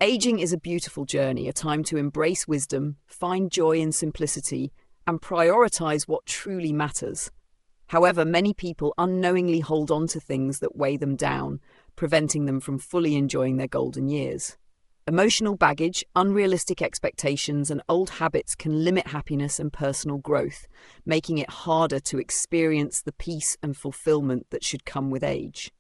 Aging is a beautiful journey, a time to embrace wisdom, find joy in simplicity, and prioritize what truly matters. However, many people unknowingly hold on to things that weigh them down, preventing them from fully enjoying their golden years. Emotional baggage, unrealistic expectations, and old habits can limit happiness and personal growth, making it harder to experience the peace and fulfillment that should come with age.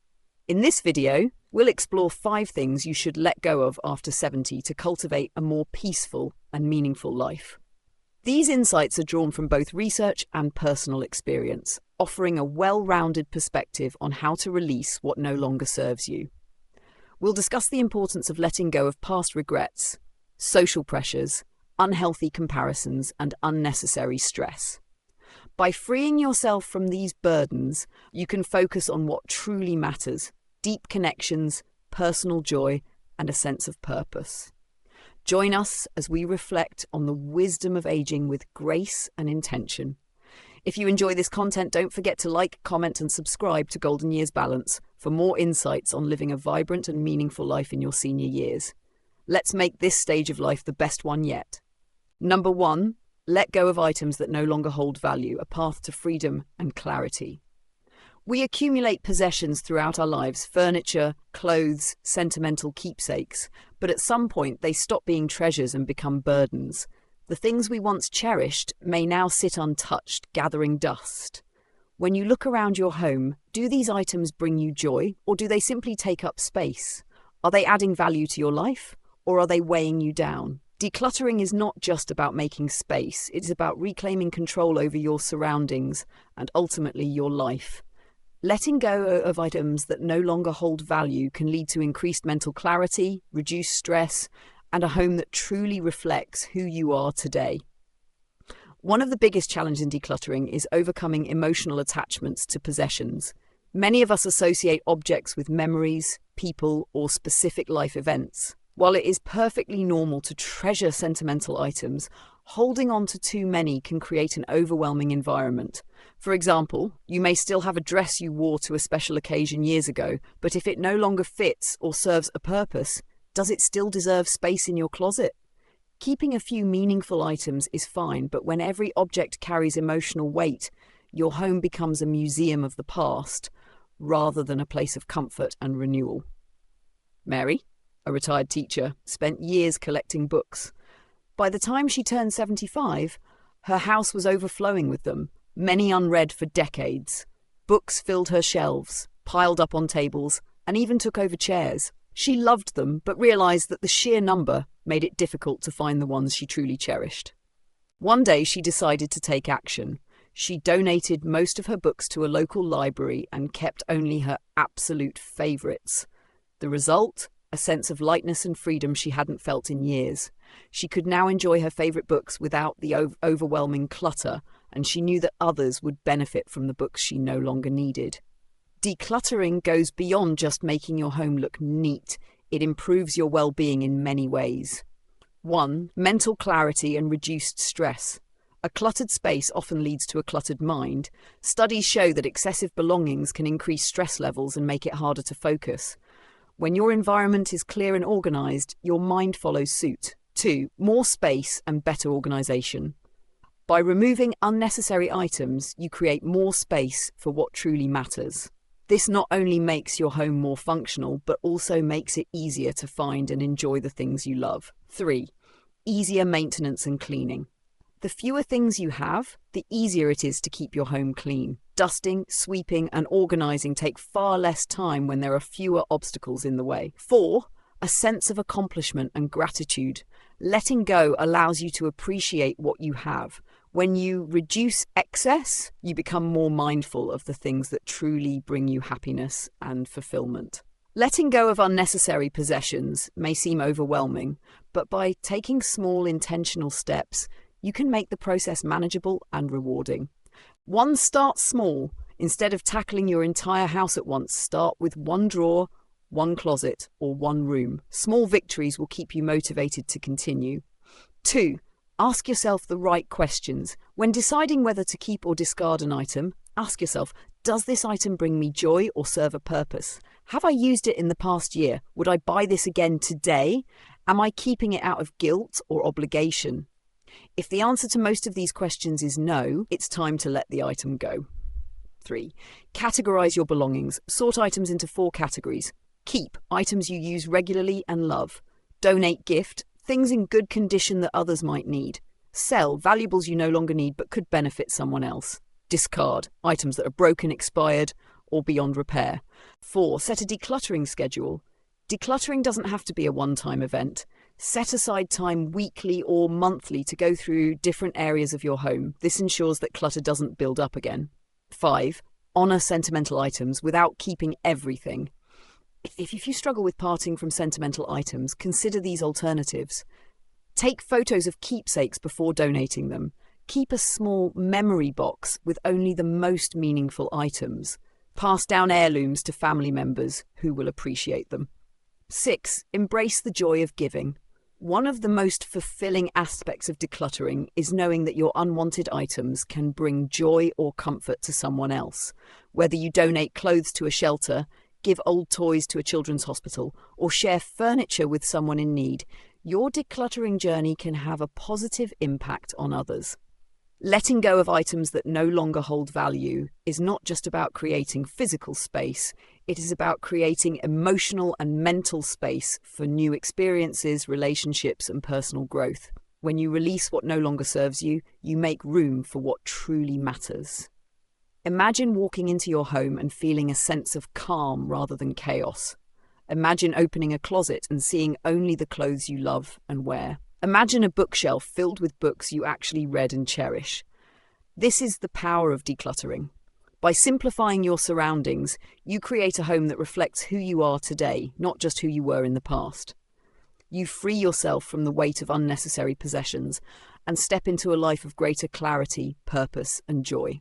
In this video, we'll explore 5 things you should let go of after 70 to cultivate a more peaceful and meaningful life. These insights are drawn from both research and personal experience, offering a well-rounded perspective on how to release what no longer serves you. We'll discuss the importance of letting go of past regrets, social pressures, unhealthy comparisons, and unnecessary stress. By freeing yourself from these burdens, you can focus on what truly matters: deep connections, personal joy, and a sense of purpose. Join us as we reflect on the wisdom of aging with grace and intention. If you enjoy this content, don't forget to like, comment, and subscribe to Golden Years Balance for more insights on living a vibrant and meaningful life in your senior years. Let's make this stage of life the best one yet. Number 1, let go of items that no longer hold value, a path to freedom and clarity. We accumulate possessions throughout our lives: furniture, clothes, sentimental keepsakes, but at some point they stop being treasures and become burdens. The things we once cherished may now sit untouched, gathering dust. When you look around your home, do these items bring you joy, or do they simply take up space? Are they adding value to your life, or are they weighing you down? Decluttering is not just about making space, it is about reclaiming control over your surroundings and ultimately your life. Letting go of items that no longer hold value can lead to increased mental clarity, reduced stress, and a home that truly reflects who you are today. One of the biggest challenges in decluttering is overcoming emotional attachments to possessions. Many of us associate objects with memories, people, or specific life events. While it is perfectly normal to treasure sentimental items, holding on to too many can create an overwhelming environment. For example, you may still have a dress you wore to a special occasion years ago, but if it no longer fits or serves a purpose, does it still deserve space in your closet? Keeping a few meaningful items is fine, but when every object carries emotional weight, your home becomes a museum of the past rather than a place of comfort and renewal. Mary, a retired teacher, spent years collecting books. By the time she turned 75, her house was overflowing with them, many unread for decades. Books filled her shelves, piled up on tables, and even took over chairs. She loved them, but realized that the sheer number made it difficult to find the ones she truly cherished. One day she decided to take action. She donated most of her books to a local library and kept only her absolute favorites. The result? A sense of lightness and freedom she hadn't felt in years. She could now enjoy her favorite books without the overwhelming clutter, and she knew that others would benefit from the books she no longer needed. Decluttering goes beyond just making your home look neat. It improves your well-being in many ways. 1. Mental clarity and reduced stress. A cluttered space often leads to a cluttered mind. Studies show that excessive belongings can increase stress levels and make it harder to focus. When your environment is clear and organized, your mind follows suit. 2. More space and better organization. By removing unnecessary items, you create more space for what truly matters. This not only makes your home more functional, but also makes it easier to find and enjoy the things you love. 3. Easier maintenance and cleaning. The fewer things you have, the easier it is to keep your home clean. Dusting, sweeping, and organizing take far less time when there are fewer obstacles in the way. 4. A sense of accomplishment and gratitude. Letting go allows you to appreciate what you have. When you reduce excess, you become more mindful of the things that truly bring you happiness and fulfillment. Letting go of unnecessary possessions may seem overwhelming, but by taking small intentional steps, you can make the process manageable and rewarding. 1. Start small. Instead of tackling your entire house at once, start with one drawer, one closet, or one room. Small victories will keep you motivated to continue. 2. Ask yourself the right questions. When deciding whether to keep or discard an item, ask yourself, does this item bring me joy or serve a purpose? Have I used it in the past year? Would I buy this again today? Am I keeping it out of guilt or obligation? If the answer to most of these questions is no, it's time to let the item go. 3. Categorize your belongings. Sort items into 4 categories. Keep, items you use regularly and love. Donate, gift, things in good condition that others might need. Sell, valuables you no longer need but could benefit someone else. Discard, items that are broken, expired, or beyond repair. 4. Set a decluttering schedule. Decluttering doesn't have to be a one-time event. Set aside time weekly or monthly to go through different areas of your home. This ensures that clutter doesn't build up again. 5. Honor sentimental items without keeping everything. If you struggle with parting from sentimental items, consider these alternatives. Take photos of keepsakes before donating them. Keep a small memory box with only the most meaningful items. Pass down heirlooms to family members who will appreciate them. 6. Embrace the joy of giving. One of the most fulfilling aspects of decluttering is knowing that your unwanted items can bring joy or comfort to someone else. Whether you donate clothes to a shelter, give old toys to a children's hospital, or share furniture with someone in need, your decluttering journey can have a positive impact on others. Letting go of items that no longer hold value is not just about creating physical space, it is about creating emotional and mental space for new experiences, relationships, and personal growth. When you release what no longer serves you, you make room for what truly matters. Imagine walking into your home and feeling a sense of calm rather than chaos. Imagine opening a closet and seeing only the clothes you love and wear. Imagine a bookshelf filled with books you actually read and cherish. This is the power of decluttering. By simplifying your surroundings, you create a home that reflects who you are today, not just who you were in the past. You free yourself from the weight of unnecessary possessions and step into a life of greater clarity, purpose, and joy.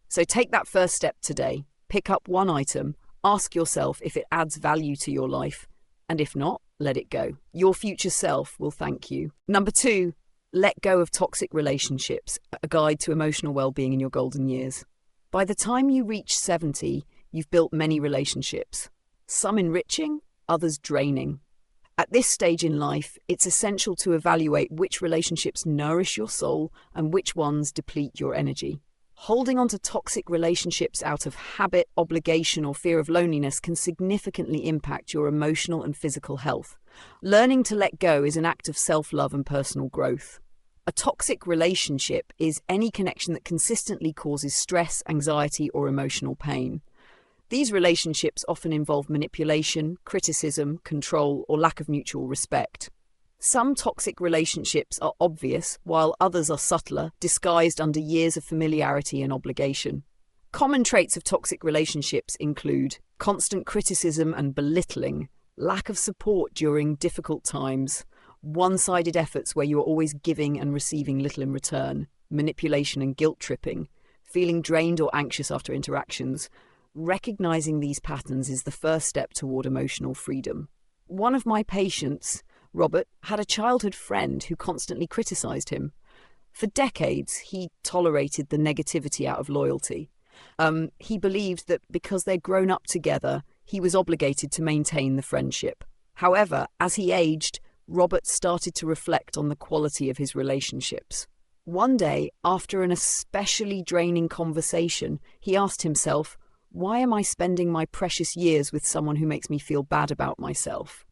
So take that first step today. Pick up one item, ask yourself if it adds value to your life, and if not, let it go. Your future self will thank you. Number 2, let go of toxic relationships, a guide to emotional well-being in your golden years. By the time you reach 70, you've built many relationships, some enriching, others draining. At this stage in life, it's essential to evaluate which relationships nourish your soul and which ones deplete your energy. Holding on to toxic relationships out of habit, obligation, or fear of loneliness can significantly impact your emotional and physical health. Learning to let go is an act of self-love and personal growth. A toxic relationship is any connection that consistently causes stress, anxiety, or emotional pain. These relationships often involve manipulation, criticism, control, or lack of mutual respect. Some toxic relationships are obvious, while others are subtler, disguised under years of familiarity and obligation. Common traits of toxic relationships include constant criticism and belittling, lack of support during difficult times, one-sided efforts where you are always giving and receiving little in return, manipulation and guilt-tripping, feeling drained or anxious after interactions. Recognizing these patterns is the first step toward emotional freedom. One of my patients, Robert, had a childhood friend who constantly criticized him. For decades, he tolerated the negativity out of loyalty. He believed that because they'd grown up together, he was obligated to maintain the friendship. However, as he aged, Robert started to reflect on the quality of his relationships. One day, after an especially draining conversation, he asked himself, "Why am I spending my precious years with someone who makes me feel bad about myself?"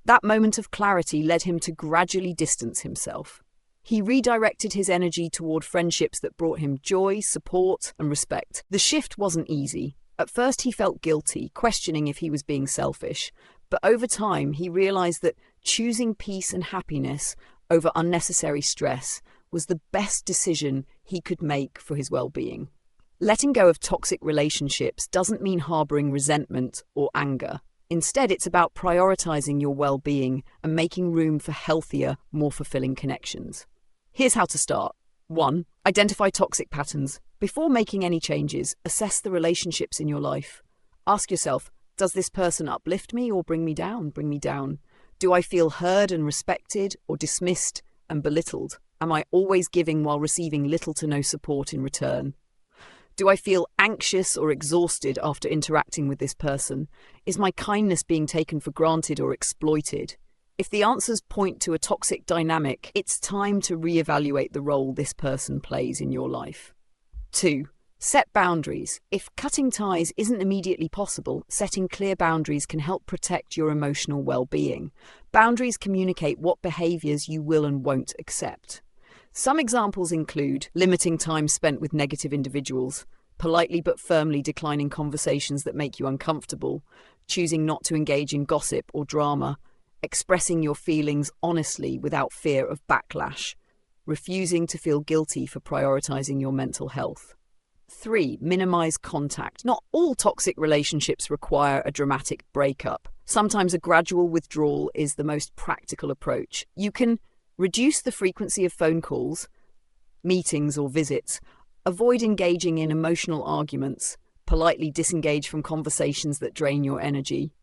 That moment of clarity led him to gradually distance himself. He redirected his energy toward friendships that brought him joy, support, and respect. The shift wasn't easy. At first he felt guilty, questioning if he was being selfish. But over time, he realized that choosing peace and happiness over unnecessary stress was the best decision he could make for his well-being. Letting go of toxic relationships doesn't mean harboring resentment or anger. Instead, it's about prioritizing your well-being and making room for healthier, more fulfilling connections. Here's how to start. 1. Identify toxic patterns. Before making any changes, assess the relationships in your life. Ask yourself, does this person uplift me or bring me down? Do I feel heard and respected or dismissed and belittled? Am I always giving while receiving little to no support in return? Do I feel anxious or exhausted after interacting with this person? Is my kindness being taken for granted or exploited? If the answers point to a toxic dynamic, it's time to reevaluate the role this person plays in your life. 2. Set boundaries. If cutting ties isn't immediately possible, setting clear boundaries can help protect your emotional well-being. Boundaries communicate what behaviors you will and won't accept. Some examples include limiting time spent with negative individuals, politely but firmly declining conversations that make you uncomfortable, choosing not to engage in gossip or drama, expressing your feelings honestly without fear of backlash, refusing to feel guilty for prioritizing your mental health. 3. Minimize contact. Not all toxic relationships require a dramatic breakup. Sometimes a gradual withdrawal is the most practical approach. You can reduce the frequency of phone calls, meetings, or visits, avoid engaging in emotional arguments, politely disengage from conversations that drain your energy,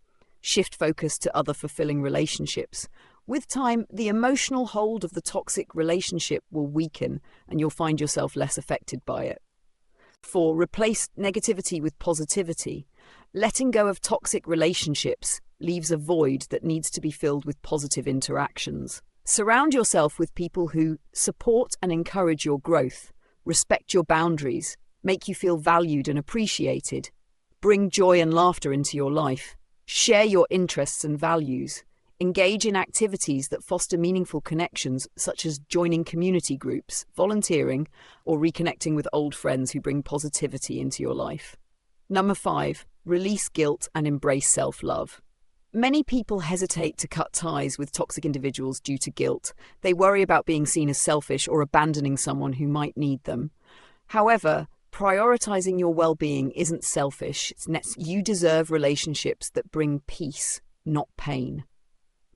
shift focus to other fulfilling relationships. With time, the emotional hold of the toxic relationship will weaken and you'll find yourself less affected by it. 4. Replace negativity with positivity. Letting go of toxic relationships leaves a void that needs to be filled with positive interactions. Surround yourself with people who support and encourage your growth, respect your boundaries, make you feel valued and appreciated, bring joy and laughter into your life, share your interests and values, engage in activities that foster meaningful connections such as joining community groups, volunteering, or reconnecting with old friends who bring positivity into your life. 5. Release guilt and embrace self-love. Many people hesitate to cut ties with toxic individuals due to guilt. They worry about being seen as selfish or abandoning someone who might need them. However, prioritizing your well-being isn't selfish. You deserve relationships that bring peace, not pain.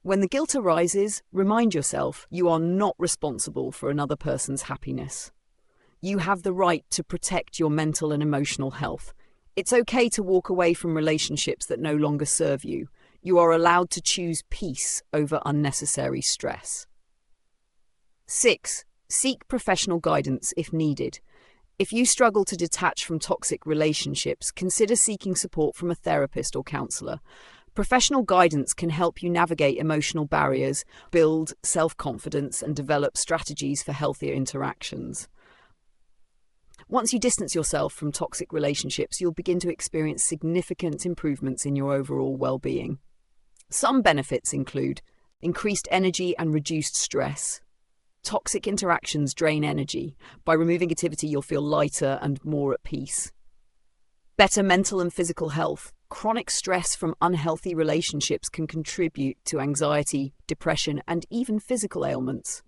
When the guilt arises, remind yourself you are not responsible for another person's happiness. You have the right to protect your mental and emotional health. It's okay to walk away from relationships that no longer serve you. You are allowed to choose peace over unnecessary stress. 6. Seek professional guidance if needed. If you struggle to detach from toxic relationships, consider seeking support from a therapist or counselor. Professional guidance can help you navigate emotional barriers, build self-confidence, and develop strategies for healthier interactions. Once you distance yourself from toxic relationships, you'll begin to experience significant improvements in your overall well-being. Some benefits include increased energy and reduced stress. Toxic interactions drain energy. By removing negativity, you'll feel lighter and more at peace. Better mental and physical health. Chronic stress from unhealthy relationships can contribute to anxiety, depression, and even physical ailments.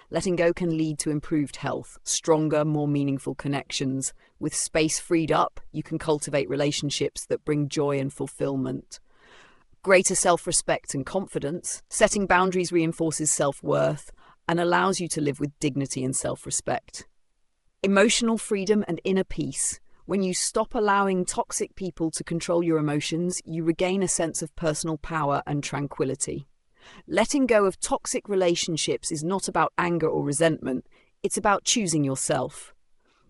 Letting go can lead to improved health, stronger, more meaningful connections. With space freed up, you can cultivate relationships that bring joy and fulfillment. Greater self-respect and confidence. Setting boundaries reinforces self-worth and allows you to live with dignity and self-respect. Emotional freedom and inner peace. When you stop allowing toxic people to control your emotions, you regain a sense of personal power and tranquility. Letting go of toxic relationships is not about anger or resentment, it's about choosing yourself.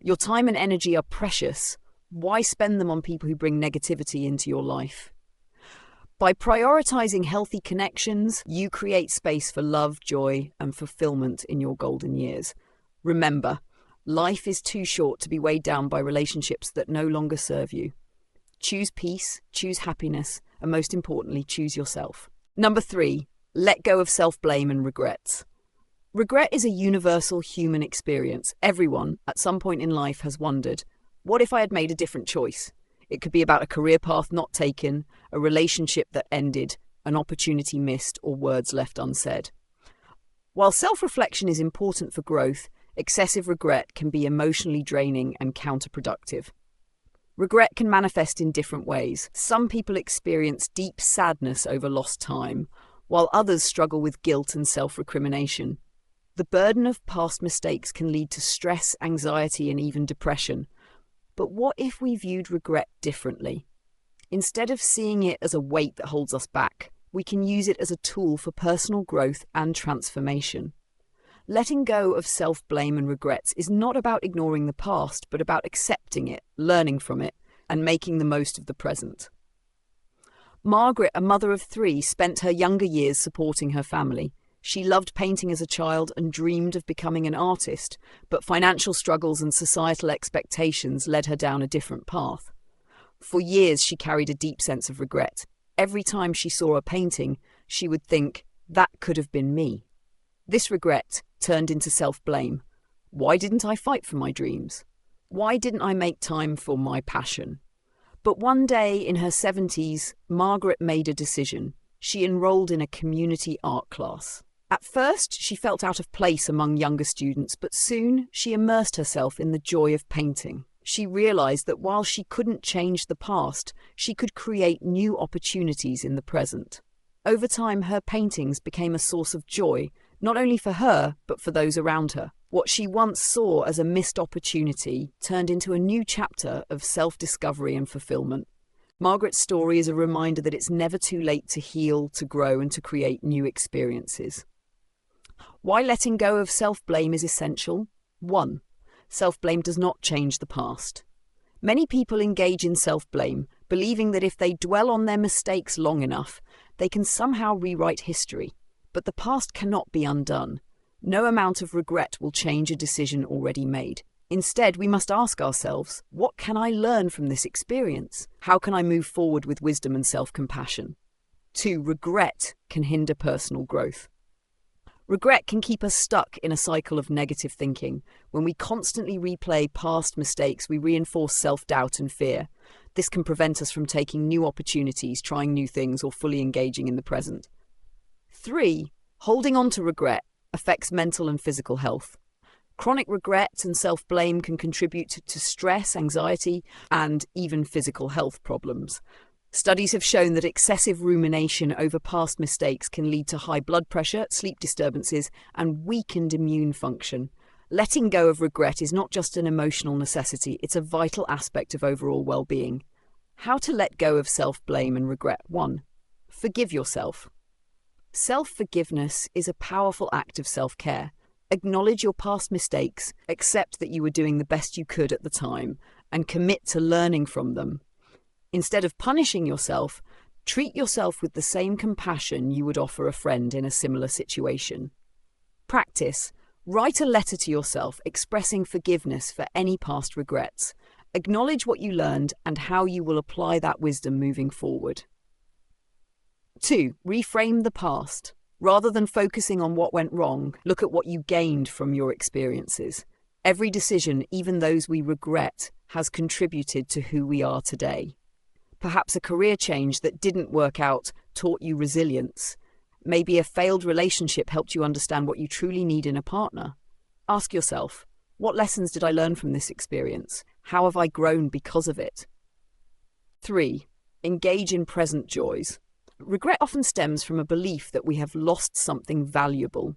Your time and energy are precious. Why spend them on people who bring negativity into your life? By prioritizing healthy connections, you create space for love, joy, and fulfillment in your golden years. Remember, life is too short to be weighed down by relationships that no longer serve you. Choose peace, choose happiness, and most importantly, choose yourself. 3. Let go of self-blame and regrets. Regret is a universal human experience. Everyone, at some point in life, has wondered, what if I had made a different choice? It could be about a career path not taken, a relationship that ended, an opportunity missed, or words left unsaid. While self-reflection is important for growth, excessive regret can be emotionally draining and counterproductive. Regret can manifest in different ways. Some people experience deep sadness over lost time, while others struggle with guilt and self-recrimination. The burden of past mistakes can lead to stress, anxiety, and even depression. But what if we viewed regret differently? Instead of seeing it as a weight that holds us back, we can use it as a tool for personal growth and transformation. Letting go of self-blame and regrets is not about ignoring the past, but about accepting it, learning from it, and making the most of the present. Margaret, a mother of 3, spent her younger years supporting her family. She loved painting as a child and dreamed of becoming an artist, but financial struggles and societal expectations led her down a different path. For years, she carried a deep sense of regret. Every time she saw a painting, she would think, "That could have been me." This regret turned into self-blame. Why didn't I fight for my dreams? Why didn't I make time for my passion? But one day in her 70s, Margaret made a decision. She enrolled in a community art class. At first, she felt out of place among younger students, but soon she immersed herself in the joy of painting. She realized that while she couldn't change the past, she could create new opportunities in the present. Over time, her paintings became a source of joy, not only for her, but for those around her. What she once saw as a missed opportunity turned into a new chapter of self-discovery and fulfillment. Margaret's story is a reminder that it's never too late to heal, to grow, and to create new experiences. Why letting go of self-blame is essential? 1. Self-blame does not change the past. Many people engage in self-blame, believing that if they dwell on their mistakes long enough, they can somehow rewrite history. But the past cannot be undone. No amount of regret will change a decision already made. Instead, we must ask ourselves, what can I learn from this experience? How can I move forward with wisdom and self-compassion? 2. Regret can hinder personal growth. Regret can keep us stuck in a cycle of negative thinking. When we constantly replay past mistakes, we reinforce self-doubt and fear. This can prevent us from taking new opportunities, trying new things, or fully engaging in the present. 3. Holding on to regret affects mental and physical health. Chronic regret and self-blame can contribute to stress, anxiety, and even physical health problems. Studies have shown that excessive rumination over past mistakes can lead to high blood pressure, sleep disturbances, and weakened immune function. Letting go of regret is not just an emotional necessity, it's a vital aspect of overall well-being. How to let go of self-blame and regret. 1. Forgive yourself. Self-forgiveness is a powerful act of self-care. Acknowledge your past mistakes, accept that you were doing the best you could at the time, and commit to learning from them. Instead of punishing yourself, treat yourself with the same compassion you would offer a friend in a similar situation. Practice. Write a letter to yourself expressing forgiveness for any past regrets. Acknowledge what you learned and how you will apply that wisdom moving forward. 2. Reframe the past. Rather than focusing on what went wrong, look at what you gained from your experiences. Every decision, even those we regret, has contributed to who we are today. Perhaps a career change that didn't work out taught you resilience. Maybe a failed relationship helped you understand what you truly need in a partner. Ask yourself, what lessons did I learn from this experience? How have I grown because of it? 3. Engage in present joys. Regret often stems from a belief that we have lost something valuable.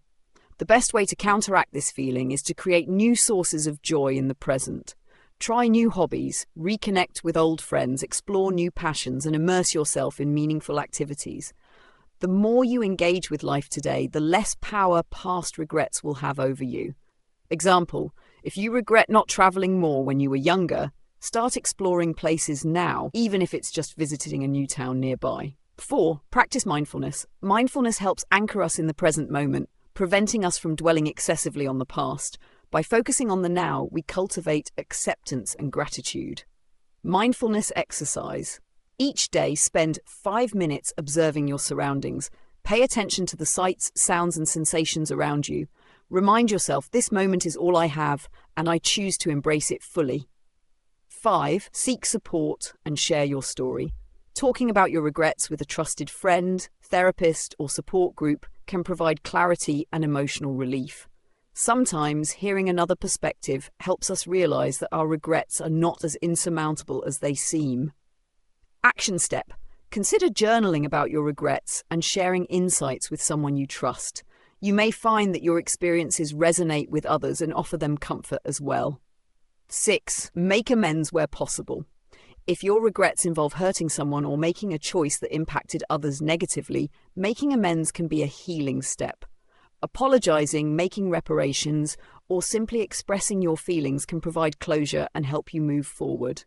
The best way to counteract this feeling is to create new sources of joy in the present. Try new hobbies, reconnect with old friends, explore new passions, and immerse yourself in meaningful activities. The more you engage with life today, the less power past regrets will have over you. Example, if you regret not traveling more when you were younger, start exploring places now, even if it's just visiting a new town nearby. 4. Practice mindfulness. Mindfulness helps anchor us in the present moment, preventing us from dwelling excessively on the past. By focusing on the now, we cultivate acceptance and gratitude. Mindfulness exercise. Each day, spend 5 minutes observing your surroundings. Pay attention to the sights, sounds, and sensations around you. Remind yourself, this moment is all I have, and I choose to embrace it fully. 5. Seek support and share your story. Talking about your regrets with a trusted friend, therapist, or support group can provide clarity and emotional relief. Sometimes hearing another perspective helps us realize that our regrets are not as insurmountable as they seem. Action step. Consider journaling about your regrets and sharing insights with someone you trust. You may find that your experiences resonate with others and offer them comfort as well. 6. Make amends where possible. If your regrets involve hurting someone or making a choice that impacted others negatively, making amends can be a healing step. Apologizing, making reparations, or simply expressing your feelings can provide closure and help you move forward.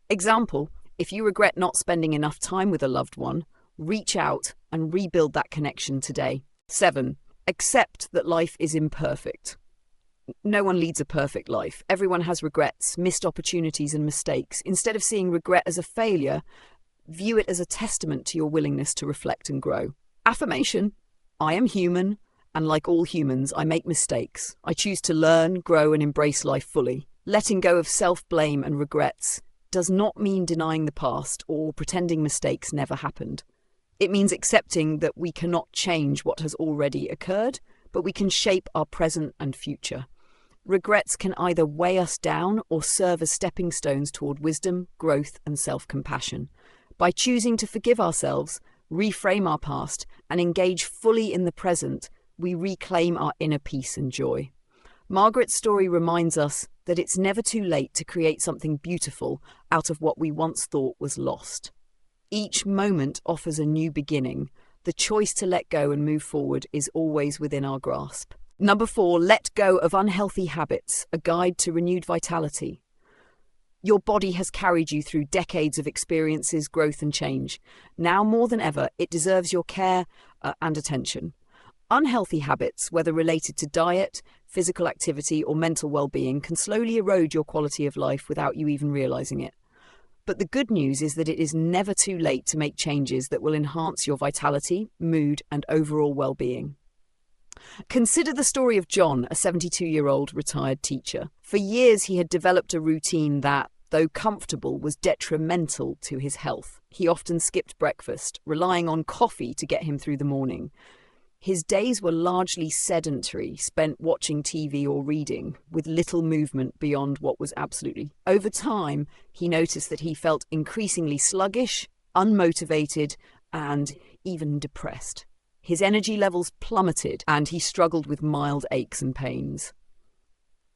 Example, if you regret not spending enough time with a loved one, reach out and rebuild that connection today. 7. Accept that life is imperfect. No one leads a perfect life. Everyone has regrets, missed opportunities, and mistakes. Instead of seeing regret as a failure, view it as a testament to your willingness to reflect and grow. Affirmation: I am human, and like all humans, I make mistakes. I choose to learn, grow, and embrace life fully. Letting go of self-blame and regrets does not mean denying the past or pretending mistakes never happened. It means accepting that we cannot change what has already occurred, but we can shape our present and future. Regrets can either weigh us down or serve as stepping stones toward wisdom, growth, and self-compassion. By choosing to forgive ourselves, reframe our past, and engage fully in the present, we reclaim our inner peace and joy. Margaret's story reminds us that it's never too late to create something beautiful out of what we once thought was lost. Each moment offers a new beginning. The choice to let go and move forward is always within our grasp. Number 4, let go of unhealthy habits, a guide to renewed vitality. Your body has carried you through decades of experiences, growth, and change. Now more than ever, it deserves your care and attention. Unhealthy habits, whether related to diet, physical activity, or mental well-being, can slowly erode your quality of life without you even realizing it. But the good news is that it is never too late to make changes that will enhance your vitality, mood, and overall well-being. Consider the story of John, a 72-year-old retired teacher. For years, he had developed a routine that, though comfortable, was detrimental to his health. He often skipped breakfast, relying on coffee to get him through the morning. His days were largely sedentary, spent watching TV or reading, with little movement beyond what was absolutely. Over time, he noticed that he felt increasingly sluggish, unmotivated, and even depressed. His energy levels plummeted, and he struggled with mild aches and pains.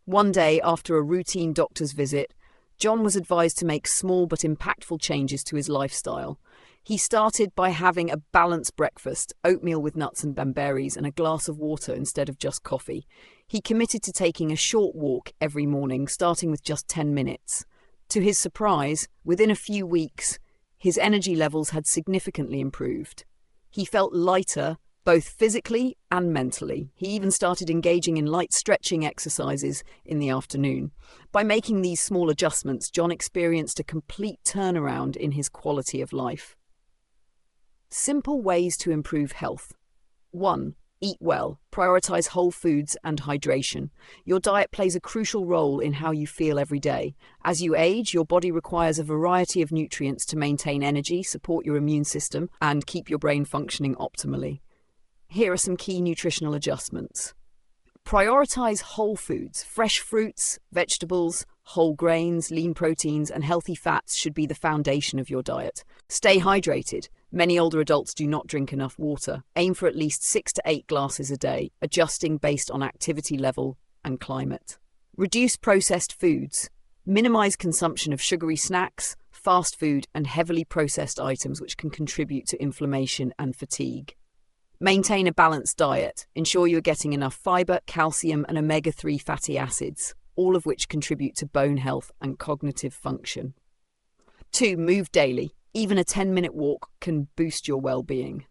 One day, after a routine doctor's visit, John was advised to make small but impactful changes to his lifestyle. He started by having a balanced breakfast, oatmeal with nuts and berries, and a glass of water instead of just coffee. He committed to taking a short walk every morning, starting with just 10 minutes. To his surprise, within a few weeks, his energy levels had significantly improved. He felt lighter, both physically and mentally. He even started engaging in light stretching exercises in the afternoon. By making these small adjustments, John experienced a complete turnaround in his quality of life. Simple ways to improve health. 1. Eat well. Prioritize whole foods and hydration. Your diet plays a crucial role in how you feel every day. As you age, your body requires a variety of nutrients to maintain energy, support your immune system, and keep your brain functioning optimally. Here are some key nutritional adjustments. Prioritize whole foods. Fresh fruits, vegetables, whole grains, lean proteins, and healthy fats should be the foundation of your diet. Stay hydrated. Many older adults do not drink enough water. Aim for at least 6 to 8 glasses a day, adjusting based on activity level and climate. Reduce processed foods. Minimize consumption of sugary snacks, fast food, and heavily processed items which can contribute to inflammation and fatigue. Maintain a balanced diet. Ensure you are getting enough fiber, calcium, and omega-3 fatty acids, all of which contribute to bone health and cognitive function. 2. Move daily. Even a 10-minute walk can boost your well-being.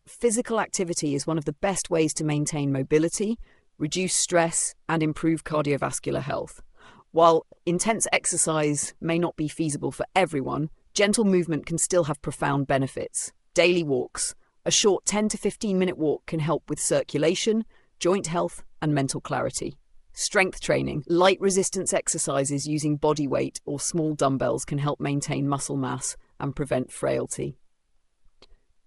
Physical activity is one of the best ways to maintain mobility, reduce stress, and improve cardiovascular health. While intense exercise may not be feasible for everyone, gentle movement can still have profound benefits. Daily walks. A short 10 to 15-minute walk can help with circulation, joint health, and mental clarity. Strength training. Light resistance exercises using body weight or small dumbbells can help maintain muscle mass and prevent frailty.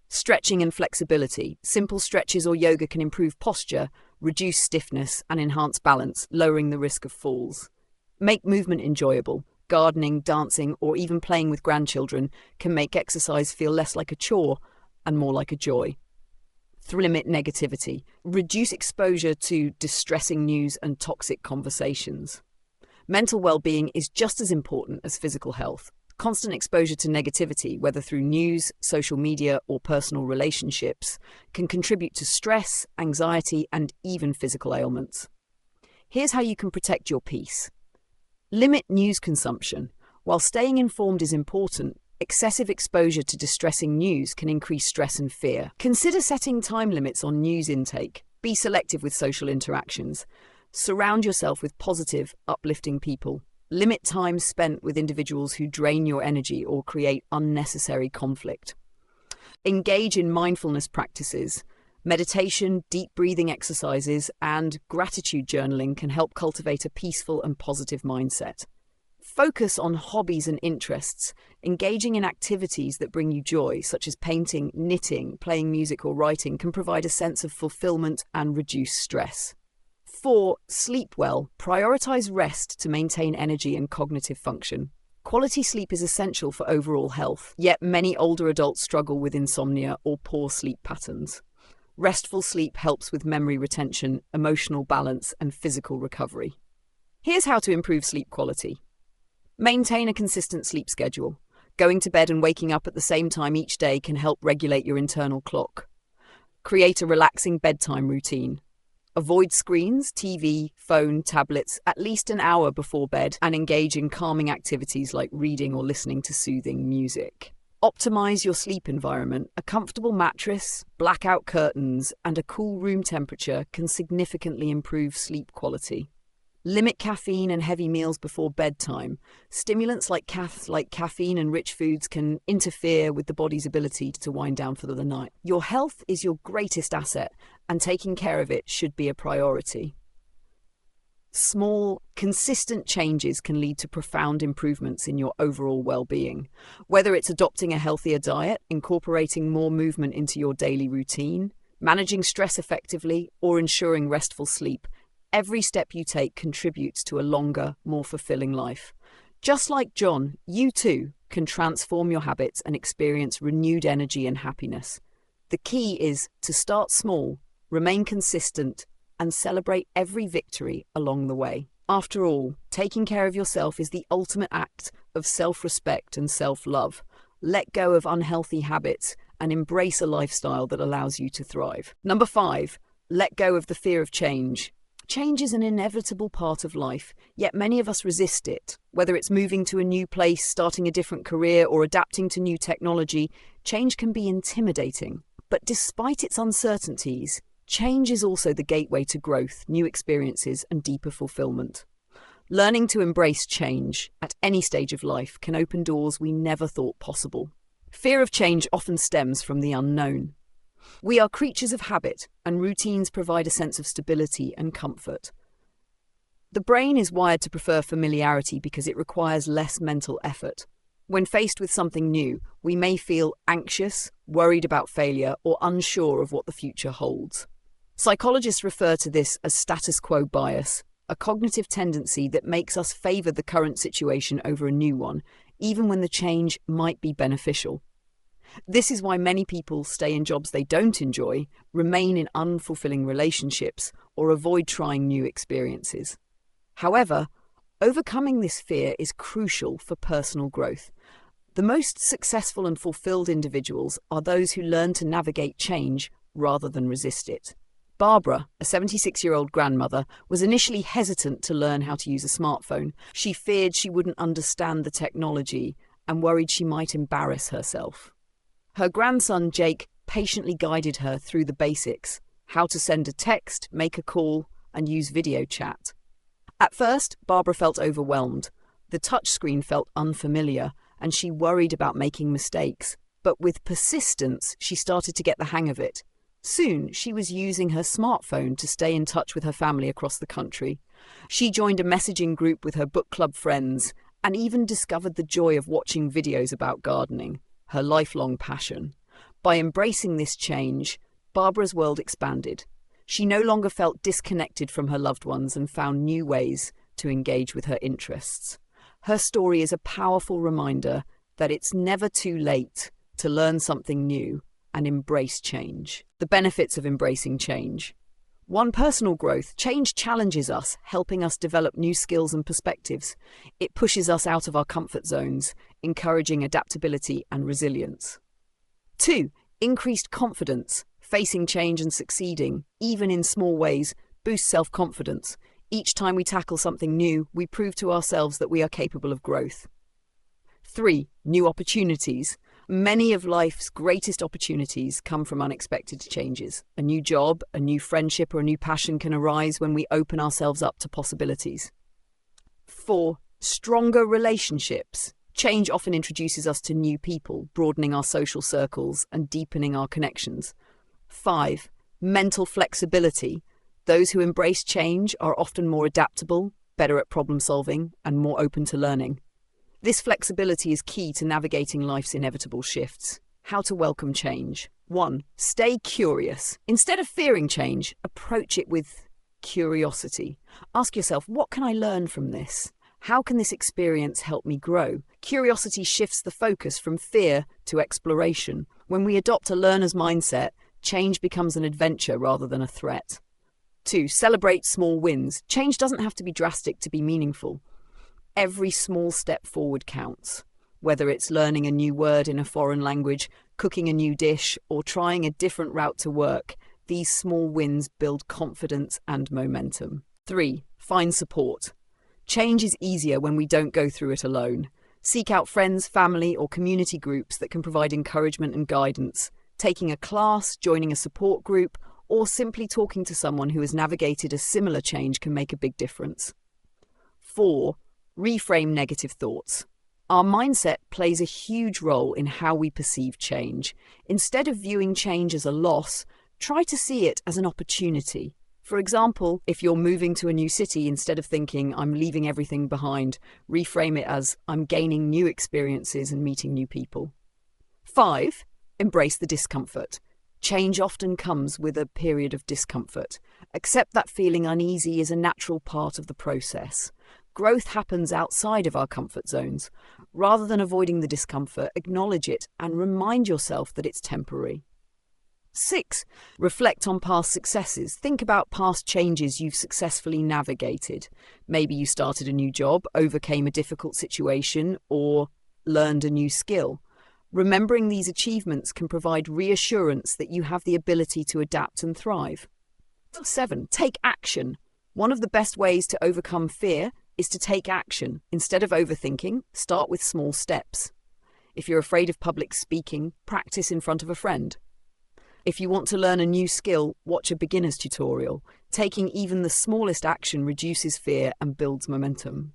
Stretching and flexibility. Simple stretches or yoga can improve posture, reduce stiffness, and enhance balance, lowering the risk of falls. Make movement enjoyable. Gardening, dancing, or even playing with grandchildren can make exercise feel less like a chore and more like a joy. Limit negativity. Reduce exposure to distressing news and toxic conversations. Mental well-being is just as important as physical health. Constant exposure to negativity, whether through news, social media, or personal relationships, can contribute to stress, anxiety, and even physical ailments. Here's how you can protect your peace. Limit news consumption. While staying informed is important, excessive exposure to distressing news can increase stress and fear. Consider setting time limits on news intake. Be selective with social interactions. Surround yourself with positive, uplifting people. Limit time spent with individuals who drain your energy or create unnecessary conflict. Engage in mindfulness practices. Meditation, deep breathing exercises, and gratitude journaling can help cultivate a peaceful and positive mindset. Focus on hobbies and interests. Engaging in activities that bring you joy, such as painting, knitting, playing music, or writing, can provide a sense of fulfillment and reduce stress. 4. Sleep well. Prioritize rest to maintain energy and cognitive function. Quality sleep is essential for overall health, yet many older adults struggle with insomnia or poor sleep patterns. Restful sleep helps with memory retention, emotional balance, and physical recovery. Here's how to improve sleep quality. Maintain a consistent sleep schedule. Going to bed and waking up at the same time each day can help regulate your internal clock. Create a relaxing bedtime routine. Avoid screens, TV, phone, tablets at least an hour before bed, and engage in calming activities like reading or listening to soothing music. Optimize your sleep environment. A comfortable mattress, blackout curtains, and a cool room temperature can significantly improve sleep quality. Limit caffeine and heavy meals before bedtime. Stimulants like caffeine and rich foods can interfere with the body's ability to wind down for the night. Your health is your greatest asset, and taking care of it should be a priority. Small, consistent changes can lead to profound improvements in your overall well-being. Whether it's adopting a healthier diet, incorporating more movement into your daily routine, managing stress effectively, or ensuring restful sleep, every step you take contributes to a longer, more fulfilling life. Just like John, you too can transform your habits and experience renewed energy and happiness. The key is to start small, remain consistent, and celebrate every victory along the way. After all, taking care of yourself is the ultimate act of self-respect and self-love. Let go of unhealthy habits and embrace a lifestyle that allows you to thrive. Number 5, let go of the fear of change. Change is an inevitable part of life, yet many of us resist it. Whether it's moving to a new place, starting a different career, or adapting to new technology, change can be intimidating. But despite its uncertainties, change is also the gateway to growth, new experiences, and deeper fulfillment. Learning to embrace change at any stage of life can open doors we never thought possible. Fear of change often stems from the unknown. We are creatures of habit, and routines provide a sense of stability and comfort. The brain is wired to prefer familiarity because it requires less mental effort. When faced with something new, we may feel anxious, worried about failure, or unsure of what the future holds. Psychologists refer to this as status quo bias, a cognitive tendency that makes us favor the current situation over a new one, even when the change might be beneficial. This is why many people stay in jobs they don't enjoy, remain in unfulfilling relationships, or avoid trying new experiences. However, overcoming this fear is crucial for personal growth. The most successful and fulfilled individuals are those who learn to navigate change rather than resist it. Barbara, a 76-year-old grandmother, was initially hesitant to learn how to use a smartphone. She feared she wouldn't understand the technology and worried she might embarrass herself. Her grandson, Jake, patiently guided her through the basics: how to send a text, make a call, and use video chat. At first, Barbara felt overwhelmed. The touchscreen felt unfamiliar, and she worried about making mistakes. But with persistence, she started to get the hang of it. Soon, she was using her smartphone to stay in touch with her family across the country. She joined a messaging group with her book club friends and even discovered the joy of watching videos about gardening, her lifelong passion. By embracing this change, Barbara's world expanded. She no longer felt disconnected from her loved ones and found new ways to engage with her interests. Her story is a powerful reminder that it's never too late to learn something new and embrace change. The benefits of embracing change. 1. Personal growth. Change challenges us, helping us develop new skills and perspectives. It pushes us out of our comfort zones, encouraging adaptability and resilience. 2. Increased confidence. Facing change and succeeding, even in small ways, boosts self-confidence. Each time we tackle something new, we prove to ourselves that we are capable of growth. 3. New opportunities. Many of life's greatest opportunities come from unexpected changes. A new job, a new friendship, or a new passion can arise when we open ourselves up to possibilities. 4. Stronger relationships. Change often introduces us to new people, broadening our social circles and deepening our connections. 5. Mental flexibility. Those who embrace change are often more adaptable, better at problem solving, and more open to learning. This flexibility is key to navigating life's inevitable shifts. How to welcome change. 1. Stay curious. Instead of fearing change, approach it with curiosity. Ask yourself, what can I learn from this? How can this experience help me grow? Curiosity shifts the focus from fear to exploration. When we adopt a learner's mindset, change becomes an adventure rather than a threat. 2. Celebrate small wins. Change doesn't have to be drastic to be meaningful. Every small step forward counts. Whether it's learning a new word in a foreign language, cooking a new dish, or trying a different route to work, these small wins build confidence and momentum. 3. Find support. Change is easier when we don't go through it alone. Seek out friends, family, or community groups that can provide encouragement and guidance. Taking a class, joining a support group, or simply talking to someone who has navigated a similar change can make a big difference. 4. Reframe negative thoughts. Our mindset plays a huge role in how we perceive change. Instead of viewing change as a loss, try to see it as an opportunity. For example, if you're moving to a new city, instead of thinking, I'm leaving everything behind, reframe it as, I'm gaining new experiences and meeting new people. 5. Embrace the discomfort. Change often comes with a period of discomfort. Accept that feeling uneasy is a natural part of the process. Growth happens outside of our comfort zones. Rather than avoiding the discomfort, acknowledge it and remind yourself that it's temporary. 6. Reflect on past successes. Think about past changes you've successfully navigated. Maybe you started a new job, overcame a difficult situation, or learned a new skill. Remembering these achievements can provide reassurance that you have the ability to adapt and thrive. 7. Take action. One of the best ways to overcome fear is to take action. Instead of overthinking, start with small steps. If you're afraid of public speaking, practice in front of a friend. If you want to learn a new skill, watch a beginner's tutorial. Taking even the smallest action reduces fear and builds momentum.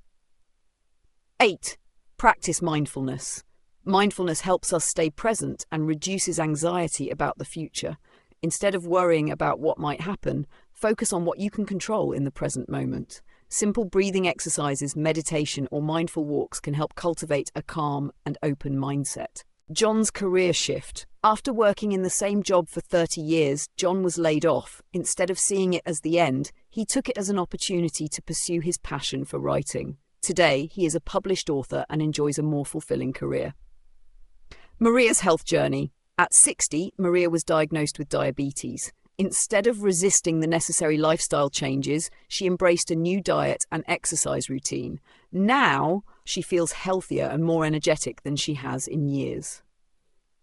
8. Practice mindfulness. Mindfulness helps us stay present and reduces anxiety about the future. Instead of worrying about what might happen, focus on what you can control in the present moment. Simple breathing exercises, meditation, or mindful walks can help cultivate a calm and open mindset. John's career shift. After working in the same job for 30 years, John was laid off. Instead of seeing it as the end, he took it as an opportunity to pursue his passion for writing. Today, he is a published author and enjoys a more fulfilling career. Maria's health journey. At 60, Maria was diagnosed with diabetes. Instead of resisting the necessary lifestyle changes, she embraced a new diet and exercise routine. Now, she feels healthier and more energetic than she has in years.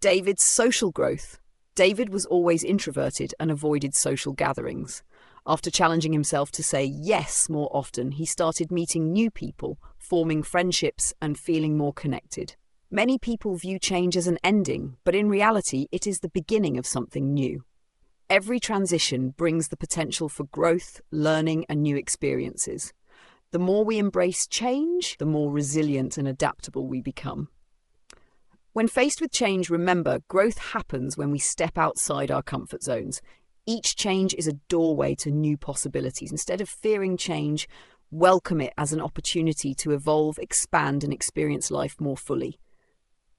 David's social growth. David was always introverted and avoided social gatherings. After challenging himself to say yes more often, he started meeting new people, forming friendships, and feeling more connected. Many people view change as an ending, but in reality, it is the beginning of something new. Every transition brings the potential for growth, learning, and new experiences. The more we embrace change, the more resilient and adaptable we become. When faced with change, remember, growth happens when we step outside our comfort zones. Each change is a doorway to new possibilities. Instead of fearing change, welcome it as an opportunity to evolve, expand, and experience life more fully.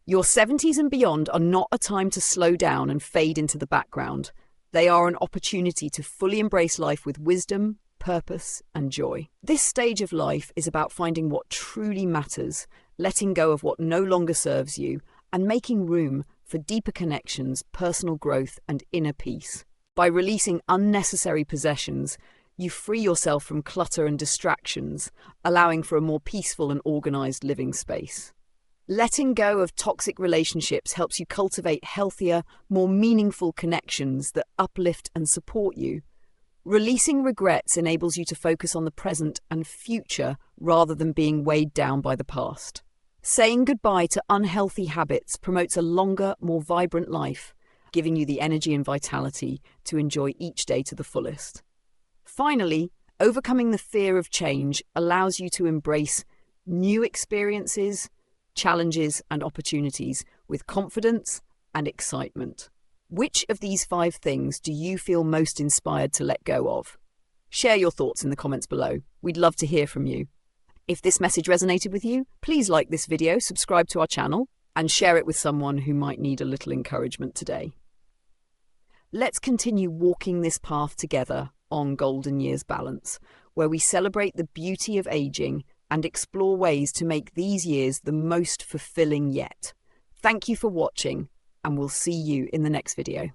Your 70s and beyond are not a time to slow down and fade into the background. They are an opportunity to fully embrace life with wisdom, purpose, and joy. This stage of life is about finding what truly matters, letting go of what no longer serves you, and making room for deeper connections, personal growth, and inner peace. By releasing unnecessary possessions, you free yourself from clutter and distractions, allowing for a more peaceful and organized living space. Letting go of toxic relationships helps you cultivate healthier, more meaningful connections that uplift and support you. Releasing regrets enables you to focus on the present and future rather than being weighed down by the past. Saying goodbye to unhealthy habits promotes a longer, more vibrant life, giving you the energy and vitality to enjoy each day to the fullest. Finally, overcoming the fear of change allows you to embrace new experiences, challenges, and opportunities with confidence and excitement. Which of these 5 things do you feel most inspired to let go of? Share your thoughts in the comments below. We'd love to hear from you. If this message resonated with you, please like this video, subscribe to our channel, and share it with someone who might need a little encouragement today. Let's continue walking this path together on Golden Years Balance, where we celebrate the beauty of aging and explore ways to make these years the most fulfilling yet. Thank you for watching, and we'll see you in the next video.